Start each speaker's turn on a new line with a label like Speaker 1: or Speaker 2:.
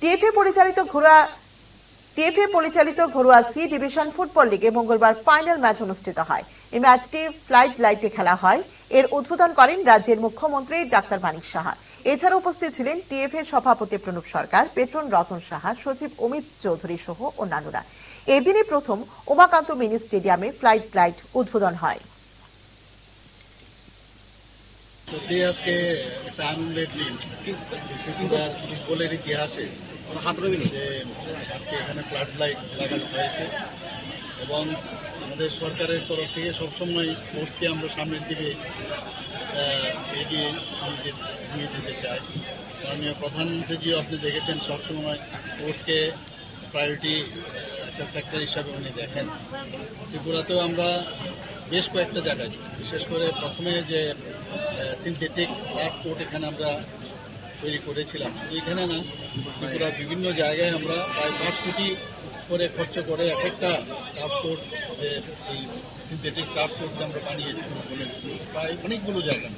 Speaker 1: TFA পরিচালিত ঘরোয়া C division football লিগে মঙ্গলবার ফাইনাল ম্যাচ অনুষ্ঠিত হয়। এই ম্যাচটি ফ্লাইট লাইটে খেলা হয়। এর উদ্বোধন করেন রাজ্যের মুখ্যমন্ত্রী ডাক্তার মানিক সাহা। এছাড়া উপস্থিত ছিলেন টিএফএ সভাপতি প্রণব সরকার, পেট্রন রতন সাহা, সচিব অমিত চৌধুরী সহ অন্যান্যরা। এদিনই প্রথম উমাকান্ত মিনি স্টেডিয়ামে ফ্লাইট লাইট উদ্বোধন হয়।
Speaker 2: আজকে একটা আনন্দের দিন ফুটবলের ইতিহাসে আজকে এখানে ফ্লাড লাইট লাগানো হয়েছে এবং আমাদের সরকারের তরফ থেকে সবসময় স্পোর্টসকে আমরা সামনের দিকে এগিয়ে নিয়ে যেতে চাই। মাননীয় প্রধানমন্ত্রীজিও আপনি দেখেছেন সবসময় স্পোর্টসকে প্রায়োরিটি একটা সেক্টর হিসাবে উনি দেখেন। ত্রিপুরাতেও আমরা বেশ কয়েকটা জায়গায়, বিশেষ করে প্রথমে যে সিনথেটিক টার্ফ কোর্ট এখানে আমরা তৈরি করেছিলাম, এইখানে না ত্রিপুরার বিভিন্ন জায়গায় আমরা প্রায় 5 কোটি করে খরচ করে এক একটা টার্ফ কোর্ট, এই সিনথেটিক টার্ফ কোর্ট আমরা বানিয়েছি প্রায় অনেকগুলো জায়গা।